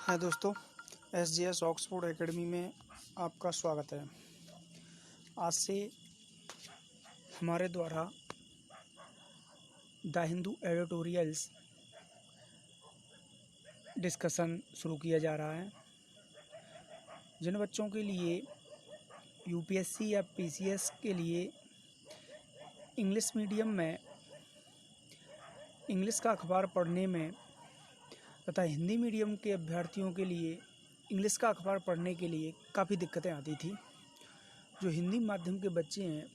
हाय दोस्तों, SGS Oxford academy में आपका स्वागत है। आज से हमारे द्वारा द हिंदू एडिटोरियल्स डिस्कशन शुरू किया जा रहा है। जिन बच्चों के लिए यूपीएससी या पीसीएस के लिए इंग्लिश मीडियम में इंग्लिश का अखबार पढ़ने में तथा हिंदी मीडियम के अभ्यर्थियों के लिए इंग्लिश का अखबार पढ़ने के लिए काफ़ी दिक्कतें आती थी, जो हिंदी माध्यम के बच्चे हैं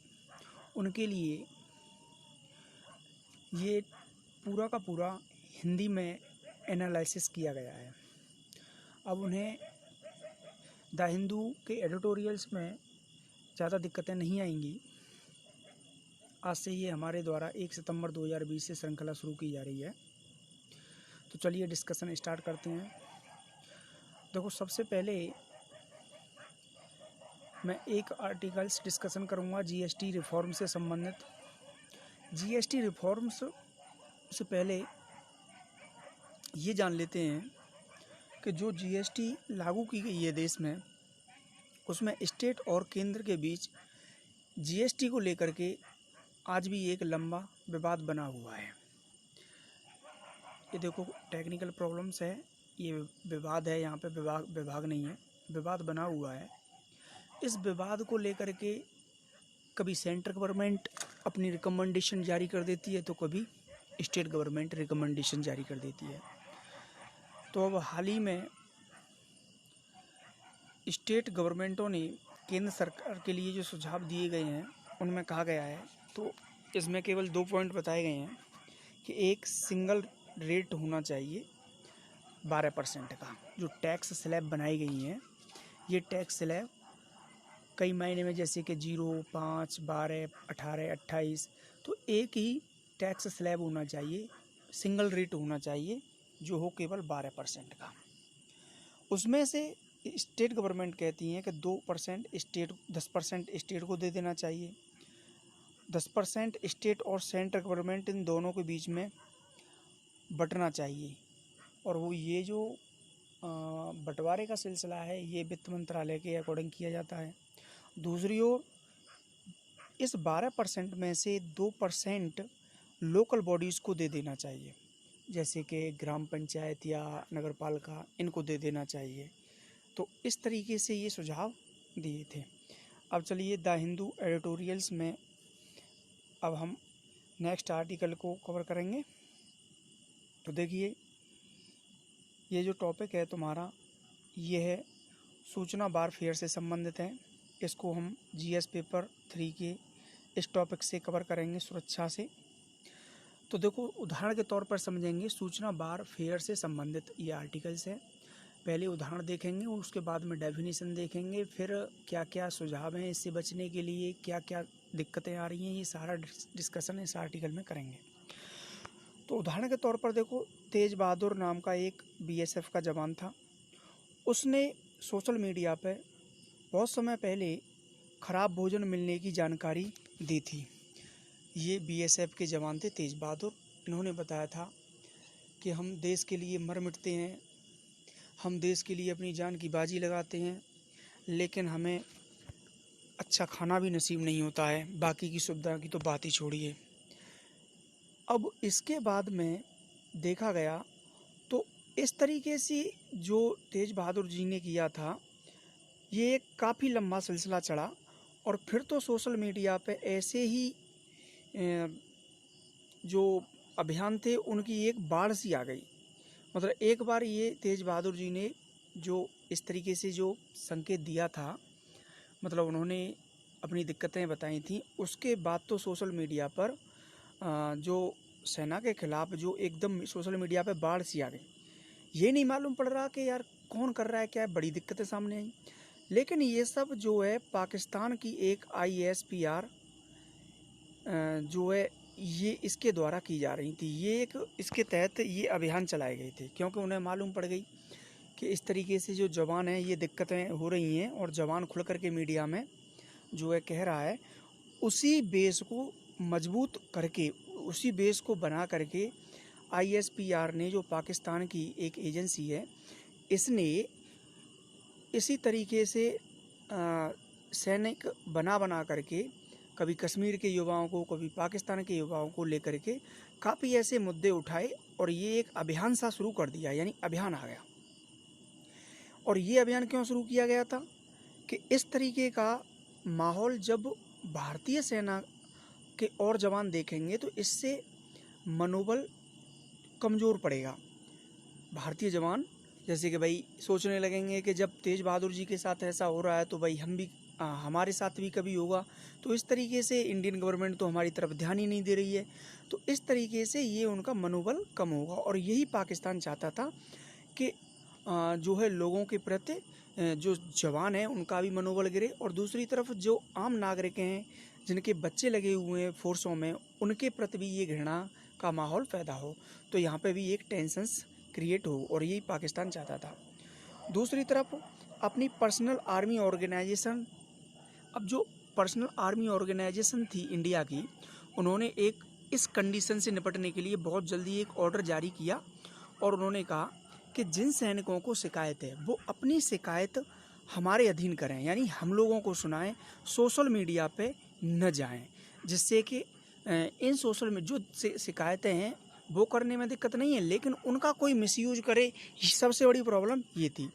उनके लिए ये पूरा का पूरा हिंदी में एनालिसिस किया गया है। अब उन्हें द हिंदू के एडिटोरियल्स में ज़्यादा दिक्कतें नहीं आएंगी। आज से ये हमारे द्वारा 1 सितंबर 2020 से श्रृंखला शुरू की जा रही है। तो चलिए डिस्कशन स्टार्ट करते हैं। देखो, सबसे पहले मैं एक आर्टिकल्स डिस्कशन करूँगा जीएसटी रिफॉर्म से संबंधित। जीएसटी रिफॉर्म्स से पहले ये जान लेते हैं कि जो जीएसटी लागू की गई है देश में, उसमें स्टेट और केंद्र के बीच जीएसटी को लेकर के आज भी एक लंबा विवाद बना हुआ है। ये देखो, टेक्निकल प्रॉब्लम्स है, ये विवाद है, यहाँ पे विभाग नहीं है, विवाद बना हुआ है। इस विवाद को लेकर के कभी सेंट्रल गवर्नमेंट अपनी रिकमेंडेशन जारी कर देती है तो कभी स्टेट गवर्नमेंट रिकमेंडेशन जारी कर देती है। तो अब हाल ही में स्टेट गवर्नमेंटों ने केंद्र सरकार के लिए जो सुझाव दिए गए हैं उनमें कहा गया है, तो इसमें केवल 2 पॉइंट बताए गए हैं कि एक सिंगल रेट होना चाहिए 12% का। जो टैक्स स्लैब बनाई गई हैं, ये टैक्स स्लैब कई महीने में, जैसे कि 0, 5, 12, 18, 28, तो एक ही टैक्स स्लैब होना चाहिए, सिंगल रेट होना चाहिए जो हो केवल 12% का। उसमें से स्टेट गवर्नमेंट कहती हैं कि 2% स्टेट, 10% स्टेट को दे देना चाहिए। 10% स्टेट और सेंट्रल गवर्नमेंट इन दोनों के बीच में बंटना चाहिए। और वो ये जो बंटवारे का सिलसिला है ये वित्त मंत्रालय के अकॉर्डिंग किया जाता है। दूसरी ओर इस 12% में से 2% लोकल बॉडीज़ को दे देना चाहिए, जैसे कि ग्राम पंचायत या नगर पालिका, इनको दे देना चाहिए। तो इस तरीके से ये सुझाव दिए थे। अब चलिए द हिंदू एडिटोरियल्स में अब हम नेक्स्ट आर्टिकल को कवर करेंगे। तो देखिए, ये जो टॉपिक है तुम्हारा, ये है सूचना बार फेयर से संबंधित है। इसको हम जीएस पेपर 3 के इस टॉपिक से कवर करेंगे, सुरक्षा से। तो देखो, उदाहरण के तौर पर समझेंगे सूचना बार फेयर से संबंधित ये आर्टिकल्स है। पहले उदाहरण देखेंगे और उसके बाद में डेफिनेशन देखेंगे, फिर क्या क्या सुझाव हैं इससे बचने के लिए, क्या क्या दिक्कतें आ रही हैं, ये सारा डिस्कशन इस आर्टिकल में करेंगे। तो उदाहरण के तौर पर देखो, तेज बहादुर नाम का एक बीएसएफ का जवान था। उसने सोशल मीडिया पर बहुत समय पहले खराब भोजन मिलने की जानकारी दी थी। ये बीएसएफ के जवान थे तेज बहादुर। इन्होंने बताया था कि हम देश के लिए मर मिटते हैं, हम देश के लिए अपनी जान की बाजी लगाते हैं, लेकिन हमें अच्छा खाना भी नसीब नहीं होता है, बाकी की सुविधा की तो बात ही छोड़िए। अब इसके बाद में देखा गया तो इस तरीके से जो तेज बहादुर जी ने किया था, ये एक काफ़ी लंबा सिलसिला चढ़ा और फिर तो सोशल मीडिया पे ऐसे ही जो अभियान थे उनकी एक बाढ़ सी आ गई। मतलब एक बार ये तेज बहादुर जी ने जो इस तरीके से जो संकेत दिया था, मतलब उन्होंने अपनी दिक्कतें बताई थी, उसके बाद तो सोशल मीडिया पर जो सेना के खिलाफ जो एकदम सोशल मीडिया पे बाढ़ सी आ गई। ये नहीं मालूम पड़ रहा कि यार कौन कर रहा है, क्या है, बड़ी दिक्कतें सामने आई। लेकिन ये सब जो है पाकिस्तान की एक ISPR जो है ये इसके द्वारा की जा रही थी। ये एक इसके तहत ये अभियान चलाए गए थे, क्योंकि उन्हें मालूम पड़ गई कि इस तरीके से जो जवान है ये दिक्कतें हो रही हैं, और जवान खुल करके मीडिया में जो है कह रहा है। उसी बेस को मजबूत करके, उसी बेस को बना करके ISPR ने, जो पाकिस्तान की एक एजेंसी है, इसने इसी तरीके से सैनिक बना करके कभी कश्मीर के युवाओं को, कभी पाकिस्तान के युवाओं को लेकर के काफ़ी ऐसे मुद्दे उठाए और ये एक अभियान सा शुरू कर दिया, यानी अभियान आ गया। और ये अभियान क्यों शुरू किया गया था कि इस तरीके का माहौल जब भारतीय सेना के और जवान देखेंगे तो इससे मनोबल कमज़ोर पड़ेगा। भारतीय जवान जैसे कि भाई सोचने लगेंगे कि जब तेज बहादुर जी के साथ ऐसा हो रहा है तो भाई हम भी हमारे साथ भी कभी होगा, तो इस तरीके से इंडियन गवर्नमेंट तो हमारी तरफ ध्यान ही नहीं दे रही है, तो इस तरीके से ये उनका मनोबल कम होगा। और यही पाकिस्तान चाहता था कि जो है लोगों के प्रति जो जवान हैं उनका भी मनोबल गिरे, और दूसरी तरफ जो आम नागरिक हैं जिनके बच्चे लगे हुए हैं फोर्सों में, उनके प्रति भी ये घृणा का माहौल पैदा हो, तो यहाँ पे भी एक टेंशन्स क्रिएट हो, और यही पाकिस्तान चाहता था। दूसरी तरफ अपनी पर्सनल आर्मी ऑर्गेनाइजेशन, अब जो पर्सनल आर्मी ऑर्गेनाइजेशन थी इंडिया की, उन्होंने एक इस कंडीशन से निपटने के लिए बहुत जल्दी एक ऑर्डर जारी किया और उन्होंने कहा कि जिन सैनिकों को शिकायत है वो अपनी शिकायत हमारे अधीन करें, यानी हम लोगों को सुनाएं, सोशल मीडिया पे न जाएं, जिससे कि इन सोशल में जो शिकायतें हैं वो करने में दिक्कत नहीं है, लेकिन उनका कोई मिसयूज करे, सबसे बड़ी प्रॉब्लम ये थी।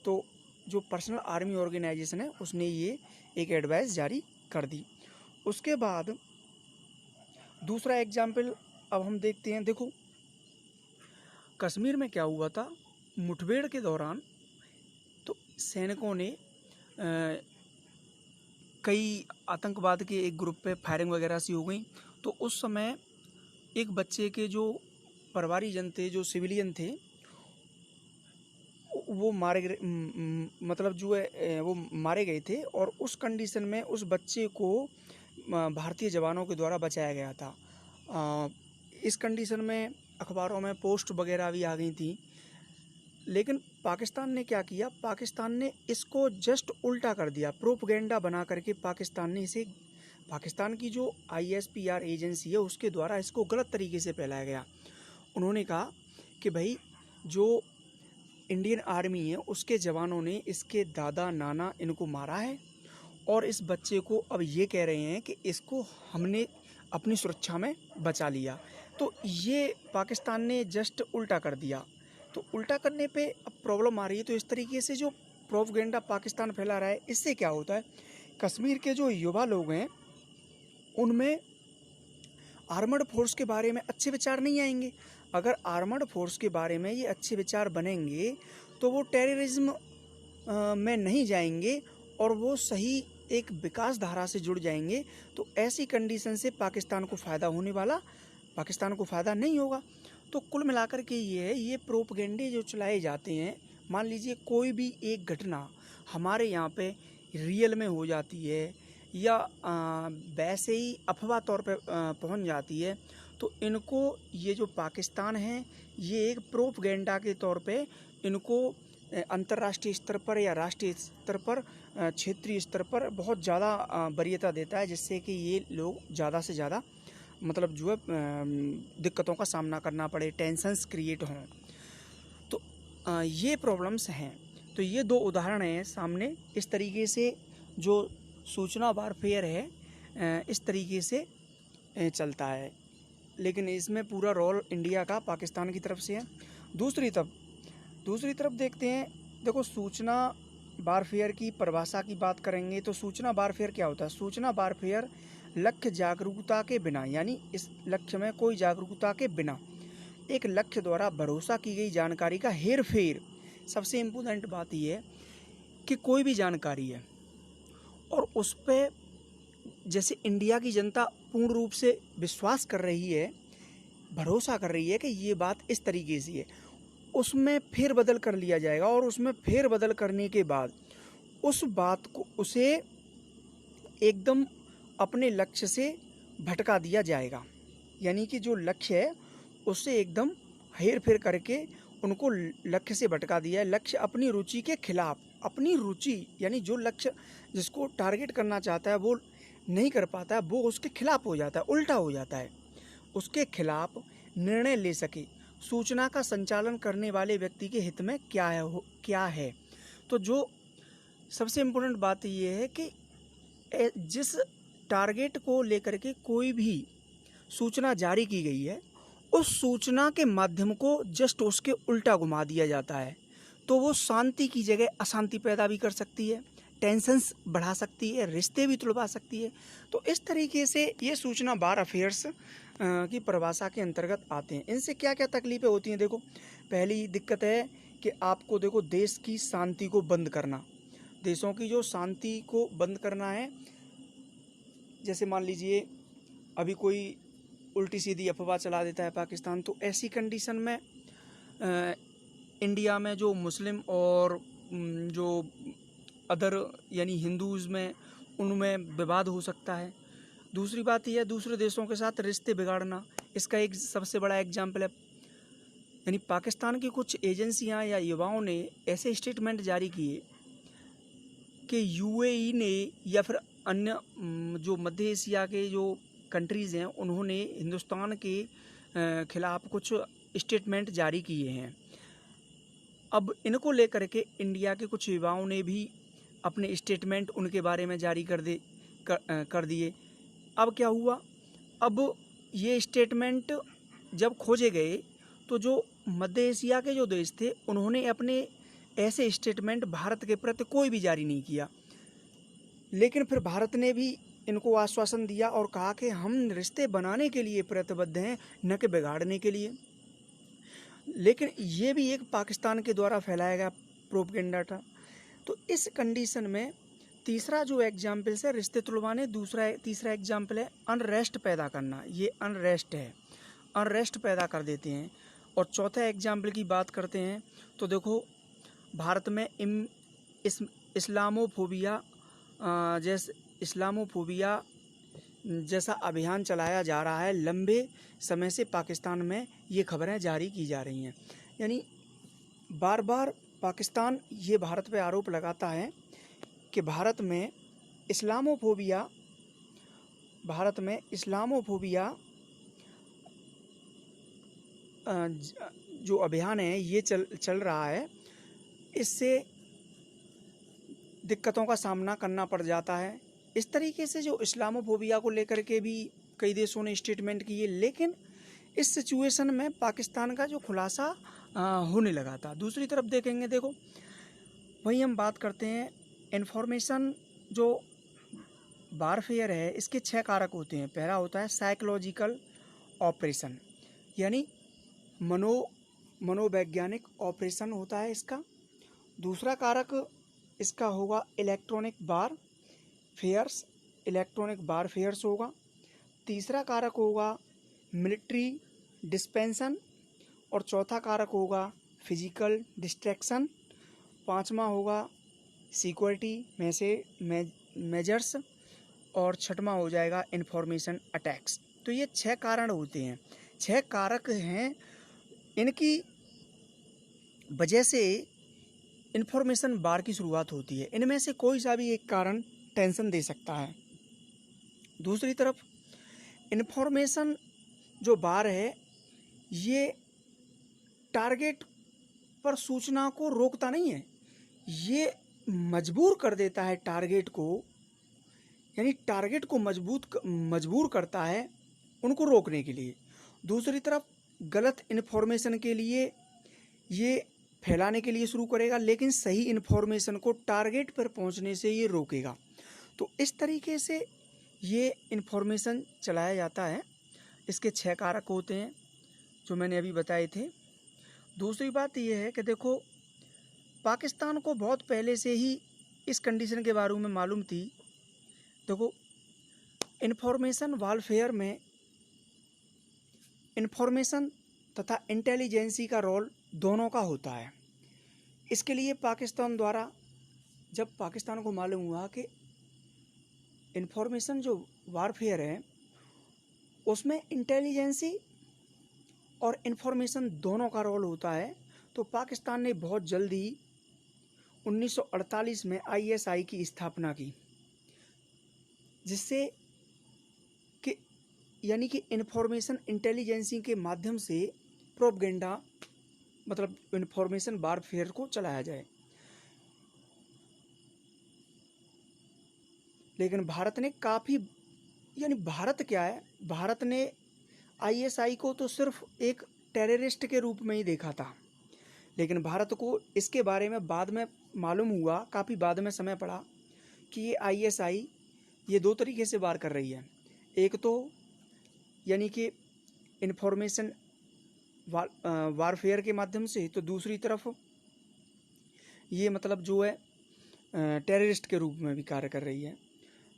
तो जो पर्सनल आर्मी ऑर्गेनाइजेशन है उसने ये एक एडवाइस जारी कर दी। उसके बाद दूसरा एग्जाम्पल अब हम देखते हैं। देखो कश्मीर में क्या हुआ था, मुठभेड़ के दौरान तो सैनिकों ने कई आतंकवाद के एक ग्रुप पे फायरिंग वगैरह सी हो गई, तो उस समय एक बच्चे के जो परिवारीजन थे, जो सिविलियन थे, वो मारे गए, मतलब जो है वो मारे गए थे, और उस कंडीशन में उस बच्चे को भारतीय जवानों के द्वारा बचाया गया था। इस कंडीशन में अखबारों में पोस्ट वगैरह भी आ गई थी, लेकिन पाकिस्तान ने क्या किया, पाकिस्तान ने इसको जस्ट उल्टा कर दिया, प्रोपेगेंडा बना करके पाकिस्तान ने इसे, पाकिस्तान की जो ISPR एजेंसी है उसके द्वारा इसको गलत तरीके से फैलाया गया। उन्होंने कहा कि भाई जो इंडियन आर्मी है उसके जवानों ने इसके दादा नाना इनको मारा है, और इस बच्चे को अब ये कह रहे हैं कि इसको हमने अपनी सुरक्षा में बचा लिया। तो ये पाकिस्तान ने जस्ट उल्टा कर दिया। तो उल्टा करने पे अब प्रॉब्लम आ रही है। तो इस तरीके से जो प्रोपेगेंडा पाकिस्तान फैला रहा है, इससे क्या होता है, कश्मीर के जो युवा लोग हैं उनमें आर्मर्ड फोर्स के बारे में अच्छे विचार नहीं आएंगे। अगर आर्मर्ड फोर्स के बारे में ये अच्छे विचार बनेंगे तो वो टेररिज्म में नहीं जाएंगे और वो सही एक विकास धारा से जुड़ जाएंगे। तो ऐसी कंडीशन से पाकिस्तान को फ़ायदा होने वाला, पाकिस्तान को फ़ायदा नहीं होगा। तो कुल मिलाकर के ये प्रोपेगेंडे जो चलाए जाते हैं, मान लीजिए कोई भी एक घटना हमारे यहाँ पे रियल में हो जाती है या वैसे ही अफवाह तौर पे पहुँच जाती है, तो इनको ये जो पाकिस्तान है ये एक प्रोपेगेंडा के तौर पे इनको अंतर्राष्ट्रीय स्तर पर या राष्ट्रीय स्तर पर, क्षेत्रीय स्तर पर बहुत ज़्यादा वरीयता देता है, जिससे कि ये लोग ज़्यादा से ज़्यादा मतलब जो है दिक्कतों का सामना करना पड़े, टेंशन्स क्रिएट हों। तो ये प्रॉब्लम्स हैं। तो ये दो उदाहरण हैं सामने। इस तरीके से जो सूचना वारफेयर है इस तरीके से चलता है, लेकिन इसमें पूरा रोल इंडिया का पाकिस्तान की तरफ से है। दूसरी तरफ देखते हैं। देखो सूचना वारफेयर की परिभाषा की बात करेंगे तो सूचना वारफेयर क्या होता है। सूचना वारफेयर लक्ष्य जागरूकता के बिना, यानी इस लक्ष्य में कोई जागरूकता के बिना एक लक्ष्य द्वारा भरोसा की गई जानकारी का हेर फेर। सबसे इम्पोर्टेंट बात यह है कि कोई भी जानकारी है और उस पर जैसे इंडिया की जनता पूर्ण रूप से विश्वास कर रही है, भरोसा कर रही है कि ये बात इस तरीके से है, उसमें फेरबदल कर लिया जाएगा और उसमें फेरबदल करने के बाद उस बात को उसे एकदम अपने लक्ष्य से भटका दिया जाएगा। यानी कि जो लक्ष्य है उससे एकदम हेर फेर करके उनको लक्ष्य से भटका दिया है। लक्ष्य अपनी रुचि के खिलाफ, अपनी रुचि यानी जो लक्ष्य जिसको टारगेट करना चाहता है वो नहीं कर पाता है, वो उसके खिलाफ हो जाता है, उल्टा हो जाता है, उसके खिलाफ निर्णय ले सके, सूचना का संचालन करने वाले व्यक्ति के हित में क्या है। तो जो सबसे इम्पोर्टेंट बात ये है कि जिस टारगेट को लेकर के कोई भी सूचना जारी की गई है, उस सूचना के माध्यम को जस्ट उसके उल्टा घुमा दिया जाता है, तो वो शांति की जगह अशांति पैदा भी कर सकती है, टेंशन्स बढ़ा सकती है, रिश्ते भी तुड़वा सकती है। तो इस तरीके से ये सूचना वार अफेयर्स की परिभाषा के अंतर्गत आते हैं। इनसे क्या क्या तकलीफ़ें होती हैं? देखो, पहली दिक्कत है कि आपको देखो देश की शांति को बंद करना, देशों की जो शांति को बंद करना है। जैसे मान लीजिए अभी कोई उल्टी सीधी अफवाह चला देता है पाकिस्तान, तो ऐसी कंडीशन में इंडिया में जो मुस्लिम और जो अदर यानी हिंदूज़ में उनमें विवाद हो सकता है। दूसरी बात यह है दूसरे देशों के साथ रिश्ते बिगाड़ना। इसका एक सबसे बड़ा एग्जाम्पल है, यानी पाकिस्तान की कुछ एजेंसियां या युवाओं ने ऐसे स्टेटमेंट जारी किए कि यूएई ने या फिर अन्य जो मध्य एशिया के जो कंट्रीज़ हैं उन्होंने हिंदुस्तान के खिलाफ कुछ स्टेटमेंट जारी किए हैं। अब इनको लेकर के इंडिया के कुछ युवाओं ने भी अपने स्टेटमेंट उनके बारे में जारी कर दिए। अब क्या हुआ, अब ये स्टेटमेंट जब खोजे गए तो जो मध्य एशिया के जो देश थे उन्होंने अपने ऐसे स्टेटमेंट भारत के प्रति कोई भी जारी नहीं किया। लेकिन फिर भारत ने भी इनको आश्वासन दिया और कहा कि हम रिश्ते बनाने के लिए प्रतिबद्ध हैं, न कि बिगाड़ने के लिए। लेकिन ये भी एक पाकिस्तान के द्वारा फैलाया गया प्रोपेगेंडा था। तो इस कंडीशन में तीसरा जो एग्जाम्पल है रिश्ते तुड़वाने, तीसरा एग्जाम्पल है अनरेस्ट पैदा करना। ये अनरेस्ट है, अनरेस्ट पैदा कर देते हैं। और चौथा एग्जाम्पल की बात करते हैं तो देखो, भारत में इस्लामोफोबिया जैसा अभियान चलाया जा रहा है। लंबे समय से पाकिस्तान में ये खबरें जारी की जा रही हैं। यानी बार बार पाकिस्तान ये भारत पे आरोप लगाता है कि भारत में इस्लामोफोबिया जो अभियान है ये चल रहा है, इससे दिक्कतों का सामना करना पड़ जाता है। इस तरीके से जो इस्लामोफोबिया को लेकर के भी कई देशों ने स्टेटमेंट किए, लेकिन इस सिचुएशन में पाकिस्तान का जो खुलासा होने लगा था। दूसरी तरफ देखेंगे, देखो वही हम बात करते हैं इन्फॉर्मेशन जो वारफेयर है, इसके 6 कारक होते हैं। पहला होता है साइकोलॉजिकल ऑपरेशन, यानी मनोवैज्ञानिक ऑपरेशन होता है इसका। दूसरा कारक इसका होगा इलेक्ट्रॉनिक वारफेयर्स होगा। तीसरा कारक होगा मिलिट्री डिस्पेंसन और चौथा कारक होगा फिजिकल डिस्ट्रैक्शन। पांचवा होगा सिक्योरिटी मेजर्स और छठवां हो जाएगा इंफॉर्मेशन अटैक्स। तो ये 6 कारण होते हैं, 6 कारक हैं। इनकी वजह से इन्फॉर्मेशन वार की शुरुआत होती है। इनमें से कोई सा भी एक कारण टेंशन दे सकता है। दूसरी तरफ इन्फॉर्मेशन जो वार है ये टारगेट पर सूचना को रोकता नहीं है, ये मजबूर कर देता है टारगेट को, यानी टारगेट को मजबूर करता है उनको रोकने के लिए। दूसरी तरफ गलत इन्फॉर्मेशन के लिए ये फैलाने के लिए शुरू करेगा, लेकिन सही इन्फॉर्मेशन को टारगेट पर पहुंचने से ये रोकेगा। तो इस तरीके से ये इन्फॉर्मेशन चलाया जाता है। इसके 6 कारक होते हैं जो मैंने अभी बताए थे। दूसरी बात ये है कि देखो, पाकिस्तान को बहुत पहले से ही इस कंडीशन के बारे में मालूम थी। देखो, इन्फॉर्मेशन वारफेयर में इन्फॉर्मेशन तथा इंटेलिजेंसी का रोल दोनों का होता है। इसके लिए पाकिस्तान द्वारा जब पाकिस्तान को मालूम हुआ कि इन्फॉर्मेशन जो वारफेयर है उसमें इंटेलिजेंसी और इन्फॉर्मेशन दोनों का रोल होता है, तो पाकिस्तान ने बहुत जल्दी 1948 में ISI की स्थापना की, जिससे कि यानी कि इन्फॉर्मेशन इंटेलिजेंसी के माध्यम से प्रोपगेंडा मतलब इंफॉर्मेशन वारफेयर को चलाया जाए। लेकिन भारत ने काफ़ी, यानी भारत क्या है, भारत ने आईएसआई को तो सिर्फ एक टेररिस्ट के रूप में ही देखा था। लेकिन भारत को इसके बारे में बाद में मालूम हुआ, काफ़ी बाद में समय पड़ा कि ये आईएसआई ये दो तरीके से वार कर रही है। एक तो यानी कि इंफॉर्मेशन वारफेयर के माध्यम से, तो दूसरी तरफ ये मतलब जो है टेररिस्ट के रूप में भी कार्य कर रही है।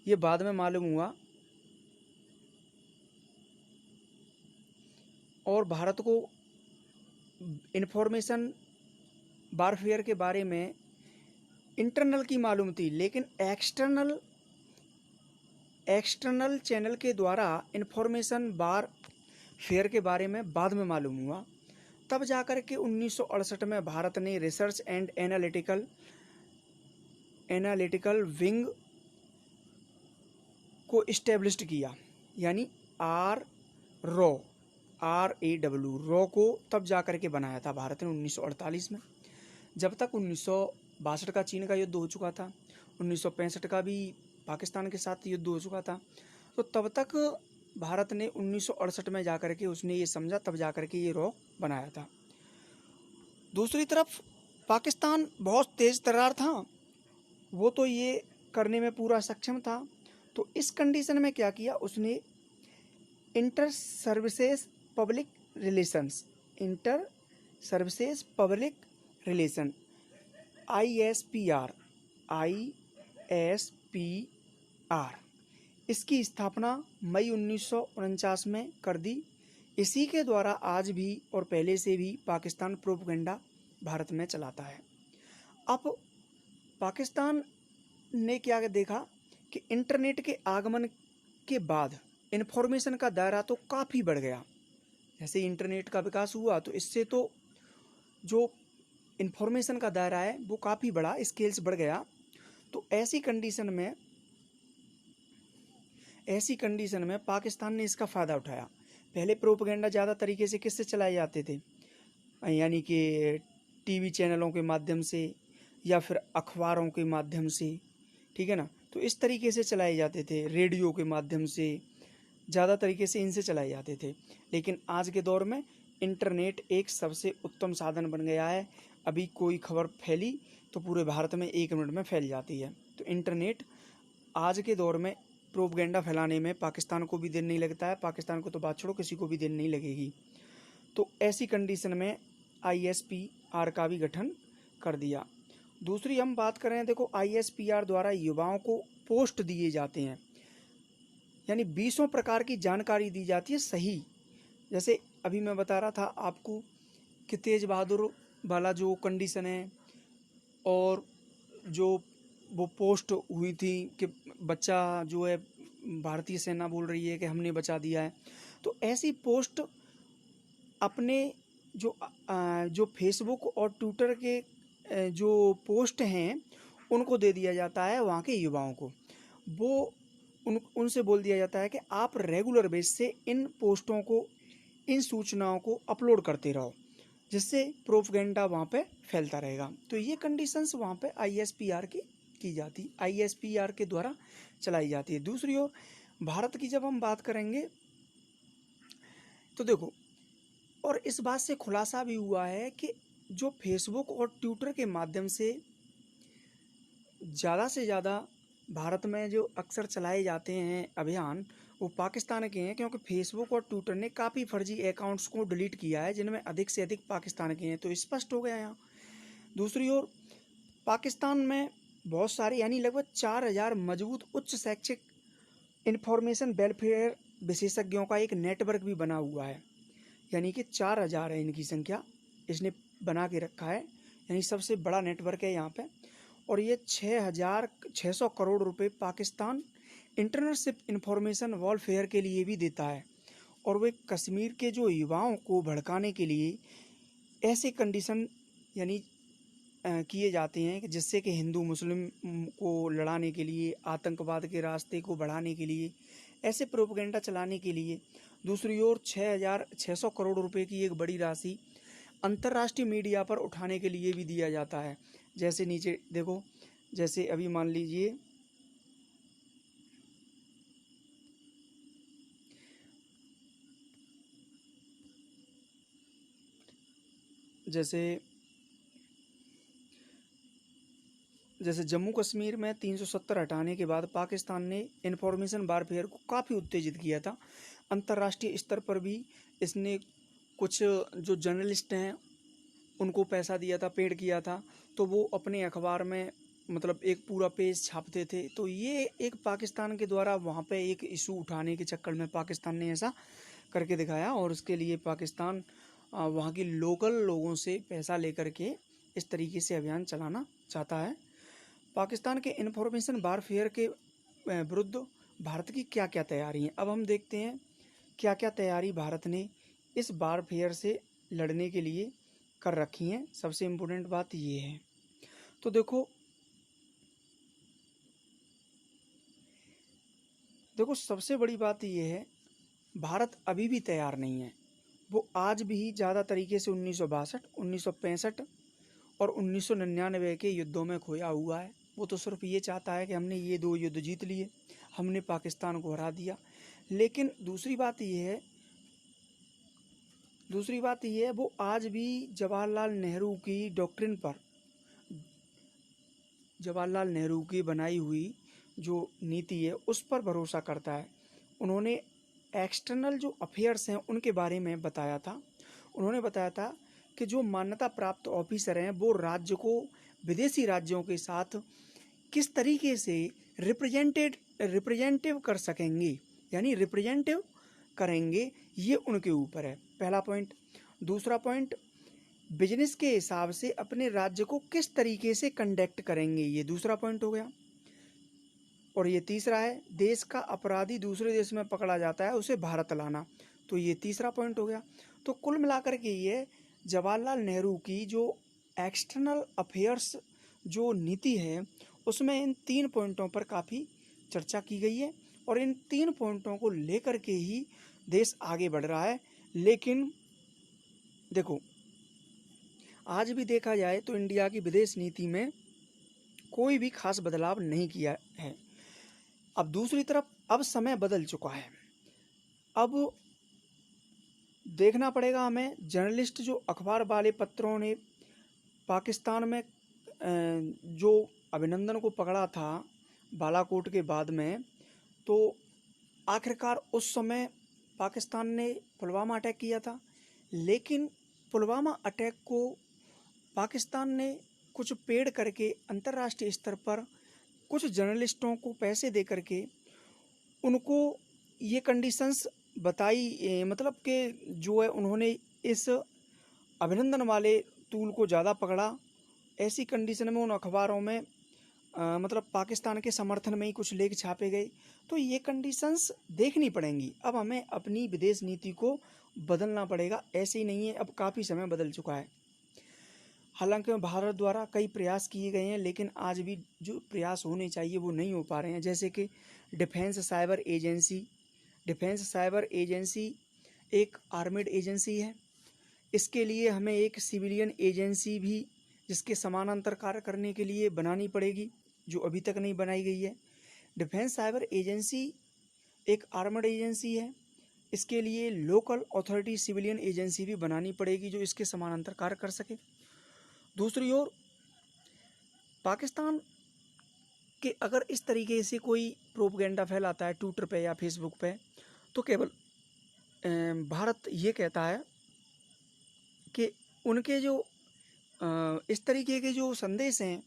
ये बाद में मालूम हुआ। और भारत को इंफॉर्मेशन वारफेयर के बारे में इंटरनल की मालूम थी, लेकिन एक्सटर्नल चैनल के द्वारा इंफॉर्मेशन वारफेयर के बारे में बाद में मालूम हुआ। तब जाकर के 1968 में भारत ने रिसर्च एंड एनालिटिकल विंग को इस्टेब्लिश्ड किया, यानी RAW को तब जाकर के बनाया था भारत ने 1948 में। जब तक 1962 का चीन का युद्ध हो चुका था, 1965 का भी पाकिस्तान के साथ युद्ध हो चुका था, तो तब तक भारत ने 1968 में जाकर के उसने ये समझा, तब जाकर के ये रॉ बनाया था। दूसरी तरफ पाकिस्तान बहुत तेज़ तर्रार था, वो तो ये करने में पूरा सक्षम था। तो इस कंडीशन में क्या किया उसने, inter services public relation ISPR इसकी स्थापना मई 1949 में कर दी। इसी के द्वारा आज भी और पहले से भी पाकिस्तान प्रोपगेंडा भारत में चलाता है। अब पाकिस्तान ने क्या देखा कि इंटरनेट के आगमन के बाद इन्फॉर्मेशन का दायरा तो काफ़ी बढ़ गया। जैसे इंटरनेट का विकास हुआ तो इससे तो जो इन्फॉर्मेशन का दायरा है वो काफ़ी बड़ा, स्केल्स बढ़ गया। तो ऐसी कंडीशन में पाकिस्तान ने इसका फ़ायदा उठाया। पहले प्रोपगेंडा ज़्यादा तरीके से किससे चलाए जाते थे, यानी कि टीवी चैनलों के माध्यम से या फिर अखबारों के माध्यम से, ठीक है ना। तो इस तरीके से चलाए जाते थे, रेडियो के माध्यम से, ज़्यादा तरीके से इनसे चलाए जाते थे। लेकिन आज के दौर में इंटरनेट एक सबसे उत्तम साधन बन गया है। अभी कोई खबर फैली तो पूरे भारत में 1 मिनट में फैल जाती है। तो इंटरनेट आज के दौर में प्रोपगेंडा फैलाने में पाकिस्तान को भी देर नहीं लगता है, पाकिस्तान को तो बात छोड़ो किसी को भी देर नहीं लगेगी। तो ऐसी कंडीशन में ISPR का भी गठन कर दिया। दूसरी हम बात करें, देखो ISPR द्वारा युवाओं को पोस्ट दिए जाते हैं, यानी 20 प्रकार की जानकारी दी जाती है सही। जैसे अभी मैं बता रहा था आपको कि तेज बहादुर वाला जो कंडीशन है, और जो वो पोस्ट हुई थी कि बच्चा जो है भारतीय सेना बोल रही है कि हमने बचा दिया है, तो ऐसी पोस्ट अपने जो फेसबुक और ट्विटर के जो पोस्ट हैं उनको दे दिया जाता है वहाँ के युवाओं को। वो उनसे बोल दिया जाता है कि आप रेगुलर बेस से इन पोस्टों को, इन सूचनाओं को अपलोड करते रहो, जिससे प्रोपगेंडा वहाँ पे फैलता रहेगा। तो ये कंडीशंस वहाँ पे ISPR की जाती, ISPR के द्वारा चलाई जाती है। दूसरी ओर भारत की जब हम बात करेंगे तो देखो, और इस बात से खुलासा भी हुआ है कि जो फेसबुक और ट्विटर के माध्यम से ज़्यादा भारत में जो अक्सर चलाए जाते हैं अभियान, वो पाकिस्तान के हैं, क्योंकि फेसबुक और ट्विटर ने काफ़ी फर्जी अकाउंट्स को डिलीट किया है जिनमें अधिक से अधिक पाकिस्तान के हैं, तो स्पष्ट हो गया यहाँ। दूसरी ओर पाकिस्तान में बहुत सारे, यानी लगभग 4000 मजबूत उच्च शैक्षिक इंफॉर्मेशन वेलफेयर विशेषज्ञों का एक नेटवर्क भी बना हुआ है, यानी कि 4000 है इनकी संख्या, इसने बना के रखा है, यानी सबसे बड़ा नेटवर्क है यहाँ पे। और ये 6600 करोड़ रुपए पाकिस्तान इंटरनेट इंफॉर्मेशन वॉरफेयर के लिए भी देता है। और वे कश्मीर के जो युवाओं को भड़काने के लिए ऐसे कंडीशन यानी किए जाते हैं कि जिससे कि हिंदू मुस्लिम को लड़ाने के लिए, आतंकवाद के रास्ते को बढ़ाने के लिए ऐसे प्रोपेगेंडा चलाने के लिए दूसरी ओर 6,600 करोड़ रुपए की एक बड़ी राशि अंतर्राष्ट्रीय मीडिया पर उठाने के लिए भी दिया जाता है। जैसे नीचे देखो, जैसे अभी मान लीजिए जैसे जम्मू कश्मीर में 370 हटाने के बाद पाकिस्तान ने इंफॉर्मेशन वारफेयर को काफ़ी उत्तेजित किया था। अंतर्राष्ट्रीय स्तर पर भी इसने कुछ जो जर्नलिस्ट हैं उनको पैसा दिया था, पेड किया था, तो वो अपने अखबार में मतलब एक पूरा पेज छापते थे। तो ये एक पाकिस्तान के द्वारा वहाँ पे एक इशू उठाने के चक्कर में पाकिस्तान ने ऐसा करके दिखाया, और उसके लिए पाकिस्तान वहाँ की लोकल लोगों से पैसा लेकर के इस तरीके से अभियान चलाना चाहता है। पाकिस्तान के इंफॉर्मेशन वारफेयर के विरुद्ध भारत की क्या क्या तैयारी है, अब हम देखते हैं क्या क्या तैयारी भारत ने इस वारफेयर से लड़ने के लिए कर रखी हैं। सबसे इम्पोर्टेंट बात ये है, तो देखो सबसे बड़ी बात ये है, भारत अभी भी तैयार नहीं है। वो आज भी ज़्यादा तरीके से 1962, 1965 और 1999 के युद्धों में खोया हुआ है। वो तो सिर्फ ये चाहता है कि हमने ये 2 युद्ध जीत लिए, हमने पाकिस्तान को हरा दिया। लेकिन दूसरी बात ये है वो आज भी जवाहरलाल नेहरू की डॉक्ट्रिन पर, जवाहरलाल नेहरू की बनाई हुई जो नीति है उस पर भरोसा करता है। उन्होंने एक्सटर्नल जो अफेयर्स हैं उनके बारे में बताया था। उन्होंने बताया था कि जो मान्यता प्राप्त ऑफिसर हैं वो राज्य को विदेशी राज्यों के साथ किस तरीके से रिप्रेजेंटिव कर सकेंगे, यानी रिप्रेजेंटिव करेंगे, ये उनके ऊपर है, पहला पॉइंट। दूसरा पॉइंट, बिजनेस के हिसाब से अपने राज्य को किस तरीके से कंडक्ट करेंगे, ये दूसरा पॉइंट हो गया। और ये तीसरा है, देश का अपराधी दूसरे देश में पकड़ा जाता है उसे भारत लाना, तो ये तीसरा पॉइंट हो गया। तो कुल मिलाकर के ये जवाहरलाल नेहरू की जो एक्सटर्नल अफेयर्स जो नीति है उसमें इन 3 पॉइंटों पर काफ़ी चर्चा की गई है, और इन 3 पॉइंटों को लेकर के ही देश आगे बढ़ रहा है। लेकिन देखो, आज भी देखा जाए तो इंडिया की विदेश नीति में कोई भी खास बदलाव नहीं किया है। अब दूसरी तरफ अब समय बदल चुका है, अब देखना पड़ेगा हमें। जर्नलिस्ट जो अखबार वाले पत्रों ने पाकिस्तान में जो अभिनंदन को पकड़ा था बालाकोट के बाद में, तो आखिरकार उस समय पाकिस्तान ने पुलवामा अटैक किया था। लेकिन पुलवामा अटैक को पाकिस्तान ने कुछ पेड करके अंतर्राष्ट्रीय स्तर पर कुछ जर्नलिस्टों को पैसे दे करके उनको ये कंडीशंस बताई, मतलब कि जो है उन्होंने इस अभिनंदन वाले टूल को ज़्यादा पकड़ा। ऐसी कंडीशन में उन अखबारों में मतलब पाकिस्तान के समर्थन में ही कुछ लेख छापे गए। तो ये कंडीशंस देखनी पड़ेंगी। अब हमें अपनी विदेश नीति को बदलना पड़ेगा, ऐसे ही नहीं है, अब काफ़ी समय बदल चुका है। हालांकि भारत द्वारा कई प्रयास किए गए हैं, लेकिन आज भी जो प्रयास होने चाहिए वो नहीं हो पा रहे हैं। जैसे कि डिफेंस साइबर एजेंसी एक आर्मेड एजेंसी है। इसके लिए हमें एक सिविलियन एजेंसी भी जिसके समानांतर कार्य करने के लिए बनानी पड़ेगी, जो अभी तक नहीं बनाई गई है। डिफेंस साइबर एजेंसी एक आर्मड एजेंसी है, इसके लिए लोकल अथॉरिटी सिविलियन एजेंसी भी बनानी पड़ेगी जो इसके समानांतर कार्य कर सके। दूसरी ओर पाकिस्तान के अगर इस तरीके से कोई प्रोपगेंडा फैलाता है ट्विटर पे या फेसबुक पे, तो केवल भारत ये कहता है कि उनके जो इस तरीके के जो संदेश हैं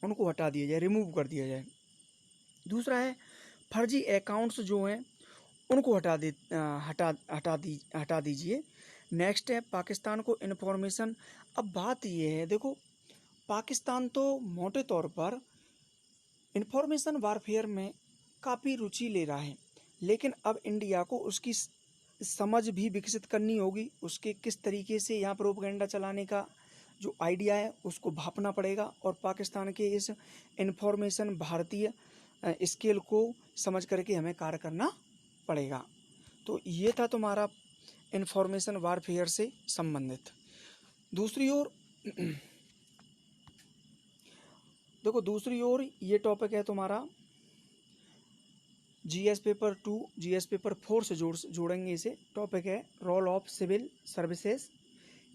उनको हटा दिया जाए, रिमूव कर दिया जाए। दूसरा है फर्जी अकाउंट्स जो हैं उनको हटा दीजिए। नेक्स्ट है पाकिस्तान को इन्फॉर्मेशन। अब बात ये है, देखो पाकिस्तान तो मोटे तौर पर इन्फॉर्मेशन वारफेयर में काफ़ी रुचि ले रहा है, लेकिन अब इंडिया को उसकी समझ भी विकसित करनी होगी। उसके किस तरीके से यहाँ प्रोपेगेंडा चलाने का जो आइडिया है उसको भापना पड़ेगा, और पाकिस्तान के इस इन्फॉर्मेशन भारतीय स्केल को समझ करके हमें कार्य करना पड़ेगा। तो ये था तुम्हारा इंफॉर्मेशन वारफेयर से संबंधित। दूसरी ओर देखो, दूसरी ओर ये टॉपिक है तुम्हारा जीएस पेपर 2 जीएस पेपर 4 से जोड़ेंगे इसे। टॉपिक है रोल ऑफ सिविल सर्विसेज,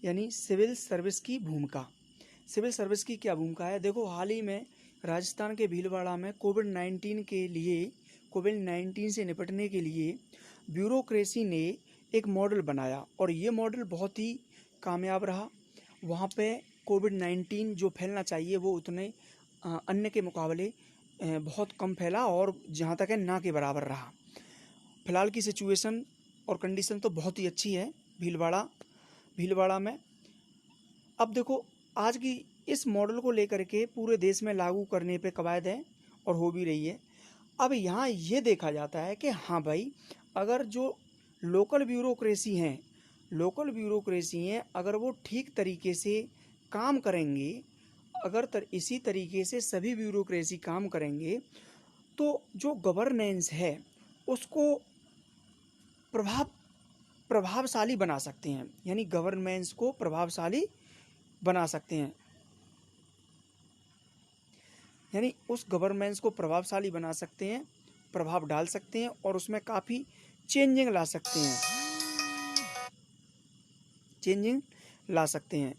यानी सिविल सर्विस की भूमिका। सिविल सर्विस की क्या भूमिका है? देखो, हाल ही में राजस्थान के भीलवाड़ा में कोविड-19 से निपटने के लिए ब्यूरोक्रेसी ने एक मॉडल बनाया और ये मॉडल बहुत ही कामयाब रहा। वहाँ पे कोविड-19 जो फैलना चाहिए वो उतने अन्य के मुकाबले बहुत कम फैला और जहाँ तक है ना के बराबर रहा। फिलहाल की सिचुएशन और कंडीशन तो बहुत ही अच्छी है भीलवाड़ा में। अब देखो, आज की इस मॉडल को लेकर के पूरे देश में लागू करने पे कवायद है और हो भी रही है। अब यहाँ ये देखा जाता है कि हाँ भाई, अगर जो लोकल ब्यूरोक्रेसी हैं अगर वो ठीक तरीके से काम करेंगे, अगर इसी तरीके से सभी ब्यूरोक्रेसी काम करेंगे तो जो गवर्नेंस है उसको प्रभावशाली बना सकते हैं, यानी गवर्नेंस को प्रभावशाली बना सकते हैं, यानी उस गवर्नेंस को प्रभावशाली बना सकते हैं, प्रभाव डाल सकते हैं और उसमें काफ़ी चेंजिंग ला सकते हैं।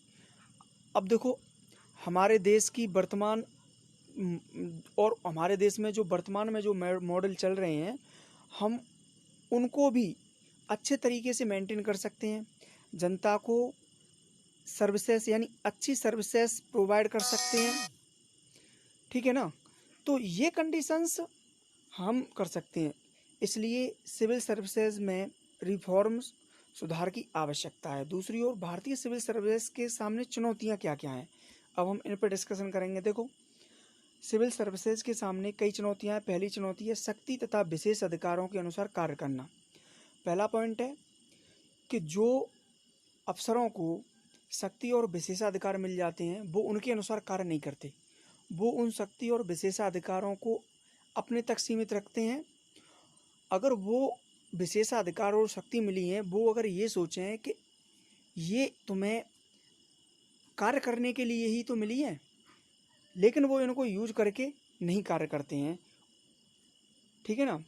अब देखो, हमारे देश की वर्तमान और हमारे देश में जो वर्तमान में जो मॉडल चल रहे हैं, हम उनको भी अच्छे तरीके से मेंटेन कर सकते हैं। जनता को सर्विसेज यानी अच्छी सर्विसेज प्रोवाइड कर सकते हैं, ठीक है ना। तो ये कंडीशंस हम कर सकते हैं। इसलिए सिविल सर्विसेज में रिफॉर्म्स, सुधार की आवश्यकता है। दूसरी ओर भारतीय सिविल सर्विस के सामने चुनौतियां क्या क्या हैं, अब हम इन पर डिस्कशन करेंगे। देखो, सिविल सर्विसेज के सामने कई चुनौतियां हैं। पहली चुनौती है शक्ति तथा विशेष अधिकारों के अनुसार कार्य करना। पहला पॉइंट है कि जो अफसरों को शक्ति और विशेषाधिकार मिल जाते हैं वो उनके अनुसार कार्य नहीं करते, वो उन शक्ति और विशेषाधिकारों को अपने तक सीमित रखते हैं। अगर वो विशेषाधिकार और शक्ति मिली है, वो अगर ये सोचें कि ये तुम्हें कार्य करने के लिए ही तो मिली है, लेकिन वो इनको यूज करके नहीं कार्य करते हैं, ठीक है ना।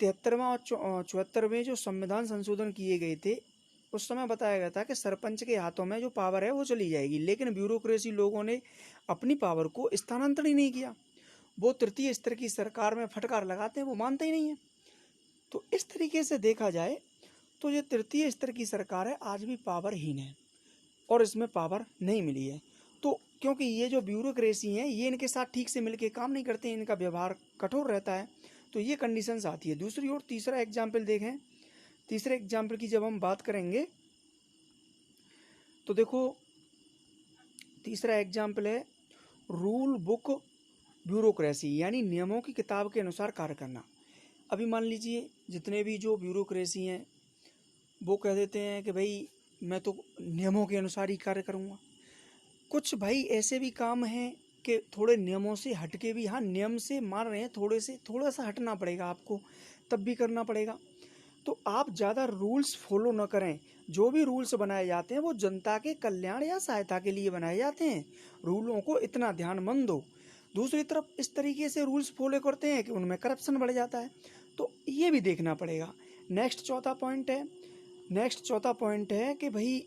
73वां और 74वें जो संविधान संशोधन किए गए थे, उस समय बताया गया था कि सरपंच के हाथों में जो पावर है वो चली जाएगी, लेकिन ब्यूरोक्रेसी लोगों ने अपनी पावर को स्थानांतरण ही नहीं किया। वो तृतीय स्तर की सरकार में फटकार लगाते हैं, वो मानते ही नहीं है। तो इस तरीके से देखा जाए तो ये तृतीय स्तर की सरकार है, आज भी पावरहीन है और इसमें पावर नहीं मिली है। तो क्योंकि ये जो ब्यूरोक्रेसी है ये इनके साथ ठीक से मिलके काम नहीं करते, इनका व्यवहार कठोर रहता है, तो ये कंडीशंस आती है। दूसरी ओर तीसरा एग्जाम्पल देखें, तीसरे एग्जाम्पल की जब हम बात करेंगे तो देखो, तीसरा एग्जाम्पल है रूल बुक ब्यूरोक्रेसी, यानी नियमों की किताब के अनुसार कार्य करना। अभी मान लीजिए जितने भी जो ब्यूरोक्रेसी हैं वो कह देते हैं कि भाई मैं तो नियमों के अनुसार ही कार्य करूँगा। कुछ भाई ऐसे भी काम हैं कि थोड़े नियमों से हटके भी, हाँ नियम से मान रहे हैं, थोड़ा सा हटना पड़ेगा आपको, तब भी करना पड़ेगा। तो आप ज़्यादा रूल्स फॉलो न करें। जो भी रूल्स बनाए जाते हैं वो जनता के कल्याण या सहायता के लिए बनाए जाते हैं, रूलों को इतना ध्यान मत दो। दूसरी तरफ इस तरीके से रूल्स फॉलो करते हैं कि उनमें करप्शन बढ़ जाता है, तो ये भी देखना पड़ेगा। नेक्स्ट चौथा पॉइंट है कि भाई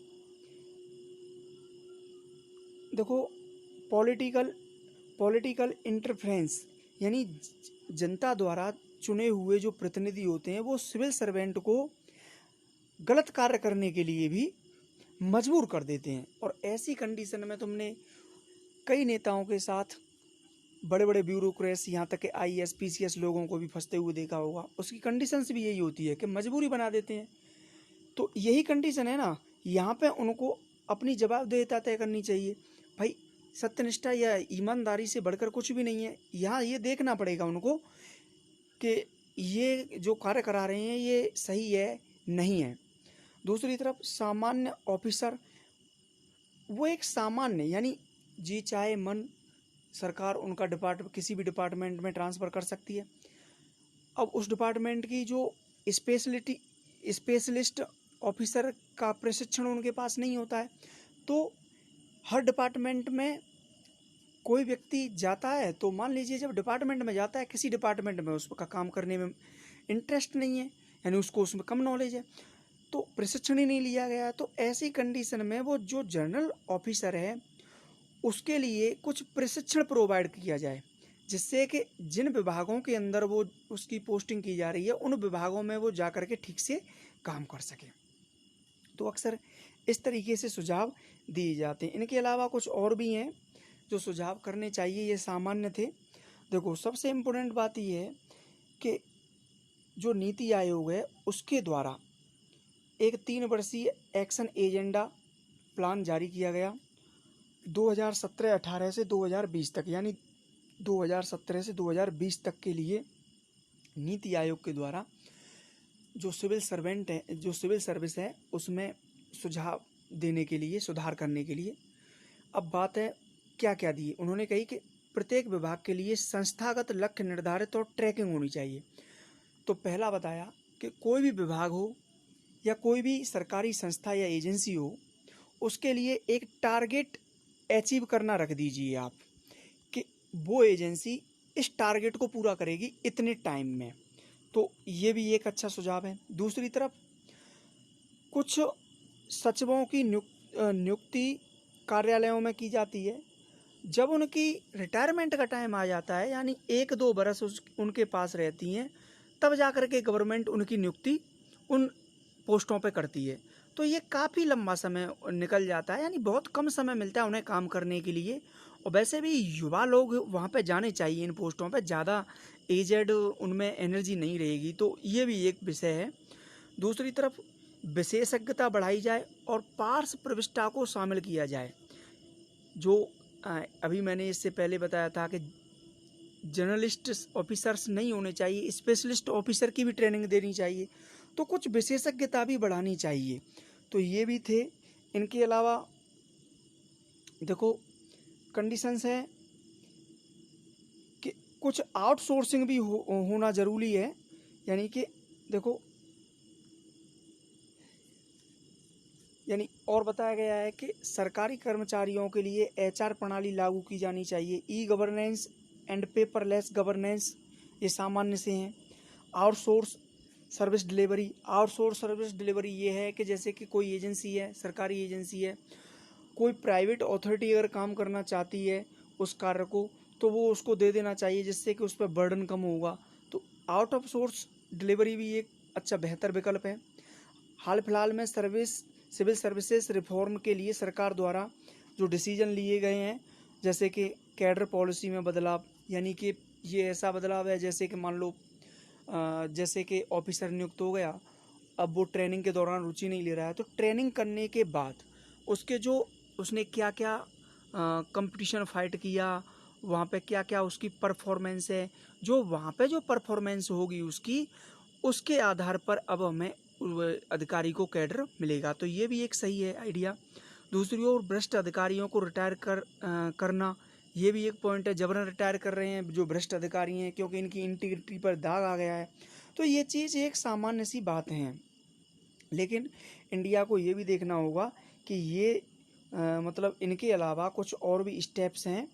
देखो, पॉलिटिकल इंटरफेरेंस, यानी जनता द्वारा चुने हुए जो प्रतिनिधि होते हैं वो सिविल सर्वेंट को गलत कार्य करने के लिए भी मजबूर कर देते हैं। और ऐसी कंडीशन में तुमने कई नेताओं के साथ बड़े बड़े ब्यूरोक्रेट्स, यहाँ तक कि IAS PCS लोगों को भी फंसते हुए देखा होगा। उसकी कंडीशंस भी यही होती है कि मजबूरी बना देते हैं। तो यही कंडीशन है ना, यहाँ पे उनको अपनी जवाबदेहिता तय करनी चाहिए। भाई सत्यनिष्ठा या ईमानदारी से बढ़कर कुछ भी नहीं है। यहाँ ये देखना पड़ेगा उनको कि ये जो कार्य करा रहे हैं ये सही है नहीं है। दूसरी तरफ सामान्य ऑफिसर, वो एक सामान्य यानी जी चाहे मन सरकार उनका किसी भी डिपार्टमेंट में ट्रांसफ़र कर सकती है। अब उस डिपार्टमेंट की जो स्पेशलिस्ट ऑफिसर का प्रशिक्षण उनके पास नहीं होता है, तो हर डिपार्टमेंट में कोई व्यक्ति जाता है, तो मान लीजिए जब डिपार्टमेंट में जाता है, किसी डिपार्टमेंट में उसका काम करने में इंटरेस्ट नहीं है, यानी उसको उसमें कम नॉलेज है, तो प्रशिक्षण ही नहीं लिया गया है, तो ऐसी कंडीशन में वो जो जनरल ऑफिसर है उसके लिए कुछ प्रशिक्षण प्रोवाइड किया जाए, जिससे कि जिन विभागों के अंदर वो उसकी पोस्टिंग की जा रही है उन विभागों में वो जा कर के ठीक से काम कर सके। तो अक्सर इस तरीके से सुझाव दिए जाते हैं। इनके अलावा कुछ और भी हैं जो सुझाव करने चाहिए, ये सामान्य थे। देखो, सबसे इम्पोर्टेंट बात ये है कि जो नीति आयोग है उसके द्वारा एक 3 वर्षीय एक्शन एजेंडा प्लान जारी किया गया 2017-18 से 2020 तक, यानी 2017 से 2020 तक के लिए नीति आयोग के द्वारा जो सिविल सर्विस है उसमें सुझाव देने के लिए, सुधार करने के लिए। अब बात है क्या क्या दिए उन्होंने। कही कि प्रत्येक विभाग के लिए संस्थागत लक्ष्य निर्धारित और ट्रैकिंग होनी चाहिए। तो पहला बताया कि कोई भी विभाग हो या कोई भी सरकारी संस्था या एजेंसी हो, उसके लिए एक टारगेट अचीव करना रख दीजिए आप, कि वो एजेंसी इस टारगेट को पूरा करेगी इतने टाइम में। तो ये भी एक अच्छा सुझाव है। दूसरी तरफ कुछ सचिवों की नियुक्ति कार्यालयों में की जाती है। जब उनकी रिटायरमेंट का टाइम आ जाता है, यानी 1-2 बरस उनके पास रहती हैं, तब जा कर के गवर्नमेंट उनकी नियुक्ति उन पोस्टों पे करती है। तो ये काफ़ी लंबा समय निकल जाता है, यानी बहुत कम समय मिलता है उन्हें काम करने के लिए। और वैसे भी युवा लोग वहाँ पे जाने चाहिए इन पोस्टों पे, ज़्यादा एजेड उनमें एनर्जी नहीं रहेगी। तो ये भी एक विषय है। दूसरी तरफ विशेषज्ञता बढ़ाई जाए और पार्श्व प्रविष्टा को शामिल किया जाए। जो अभी मैंने इससे पहले बताया था कि जर्नलिस्ट ऑफिसर्स नहीं होने चाहिए, स्पेशलिस्ट ऑफिसर की भी ट्रेनिंग देनी चाहिए, तो कुछ विशेषज्ञता भी बढ़ानी चाहिए। तो ये भी थे। इनके अलावा देखो कंडीशंस हैं कि कुछ आउटसोर्सिंग भी होना ज़रूरी है। यानी कि देखो, यानी और बताया गया है कि सरकारी कर्मचारियों के लिए HR प्रणाली लागू की जानी चाहिए। E governance and paperless governance ये सामान्य से हैं। आउटसोर्स सर्विस डिलीवरी ये है कि जैसे कि कोई एजेंसी है, सरकारी एजेंसी है, कोई प्राइवेट अथॉरिटी अगर काम करना चाहती है उस कार्य को, तो वो उसको दे देना चाहिए, जिससे कि उस पर बर्डन कम होगा। तो आउट ऑफ सोर्स डिलीवरी भी एक अच्छा बेहतर विकल्प है। हाल फिलहाल में सिविल सर्विसेज रिफॉर्म के लिए सरकार द्वारा जो डिसीजन लिए गए हैं, जैसे कि कैडर पॉलिसी में बदलाव, यानी कि ये ऐसा बदलाव है जैसे कि मान लो जैसे कि ऑफिसर नियुक्त हो गया, अब वो ट्रेनिंग के दौरान रुचि नहीं ले रहा है, तो ट्रेनिंग करने के बाद उसके जो उसने क्या क्या कंपटीशन फाइट किया, वहाँ पे क्या क्या उसकी परफॉर्मेंस है, जो वहाँ पे जो परफॉर्मेंस होगी उसके आधार पर अब हमें अधिकारी को कैडर मिलेगा। तो ये भी एक सही है आइडिया। दूसरी ओर भ्रष्ट अधिकारियों को रिटायर करना, ये भी एक पॉइंट है। जबरन रिटायर कर रहे हैं जो भ्रष्ट अधिकारी हैं, क्योंकि इनकी इंटीग्रिटी पर दाग आ गया है। तो ये चीज़ एक सामान्य सी बात है, लेकिन इंडिया को ये भी देखना होगा कि ये मतलब इनके अलावा कुछ और भी स्टेप्स हैं,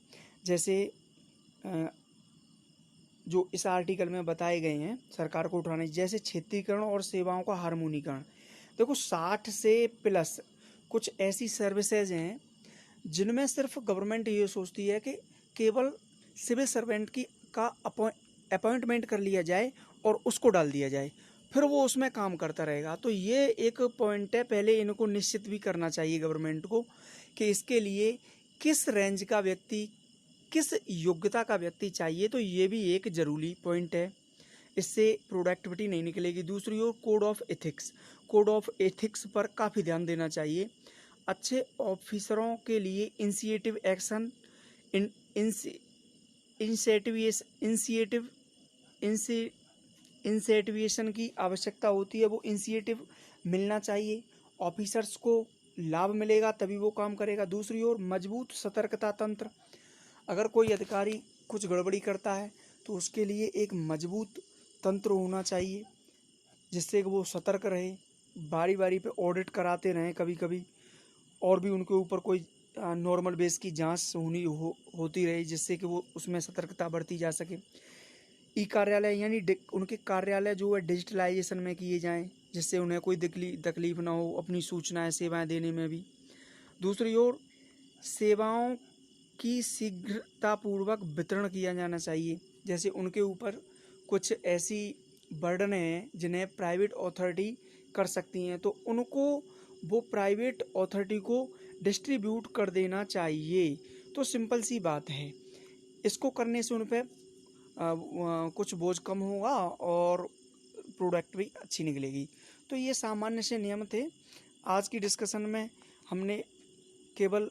जैसे जो इस आर्टिकल में बताए गए हैं सरकार को उठाने, जैसे क्षेत्रीकरण और सेवाओं का हार्मोनीकरण। देखो 60 से प्लस कुछ ऐसी सर्विसेज हैं जिनमें सिर्फ गवर्नमेंट ये सोचती है कि केवल सिविल सर्वेंट का अपॉइंटमेंट कर लिया जाए और उसको डाल दिया जाए, फिर वो उसमें काम करता रहेगा। तो ये एक पॉइंट है, पहले इनको निश्चित भी करना चाहिए गवर्नमेंट को कि इसके लिए किस रेंज का व्यक्ति, किस योग्यता का व्यक्ति चाहिए। तो ये भी एक ज़रूरी पॉइंट है, इससे प्रोडक्टिविटी नहीं निकलेगी। दूसरी ओर कोड ऑफ एथिक्स पर काफ़ी ध्यान देना चाहिए। अच्छे ऑफिसरों के लिए इनिशिएटिव एक्शन इंसेटिवेशन की आवश्यकता होती है। वो इनिशिएटिव मिलना चाहिए, ऑफिसर्स को लाभ मिलेगा तभी वो काम करेगा। दूसरी ओर मजबूत सतर्कता तंत्र, अगर कोई अधिकारी कुछ गड़बड़ी करता है तो उसके लिए एक मजबूत तंत्र होना चाहिए, जिससे कि वो सतर्क रहे, बारी बारी पे ऑडिट कराते रहें कभी कभी, और भी उनके ऊपर कोई नॉर्मल बेस की जांच होती रहे, जिससे कि वो उसमें सतर्कता बरती जा सके। ई कार्यालय यानी उनके कार्यालय जो है डिजिटलाइजेशन में किए जाएं, जिससे उन्हें कोई तकलीफ ना हो अपनी सूचनाएं सेवाएं देने में भी। दूसरी ओर सेवाओं की शीघ्रतापूर्वक वितरण किया जाना चाहिए। जैसे उनके ऊपर कुछ ऐसी बर्डन हैं जिन्हें प्राइवेट अथॉरिटी कर सकती हैं, तो उनको वो प्राइवेट अथॉरिटी को डिस्ट्रीब्यूट कर देना चाहिए। तो सिंपल सी बात है, इसको करने से उन पर कुछ बोझ कम होगा और प्रोडक्ट भी अच्छी निकलेगी। तो ये सामान्य से नियम थे। आज की डिस्कशन में हमने केवल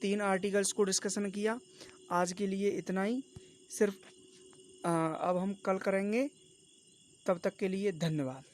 3 आर्टिकल्स को डिस्कशन किया। आज के लिए इतना ही, सिर्फ अब हम कल करेंगे। तब तक के लिए धन्यवाद।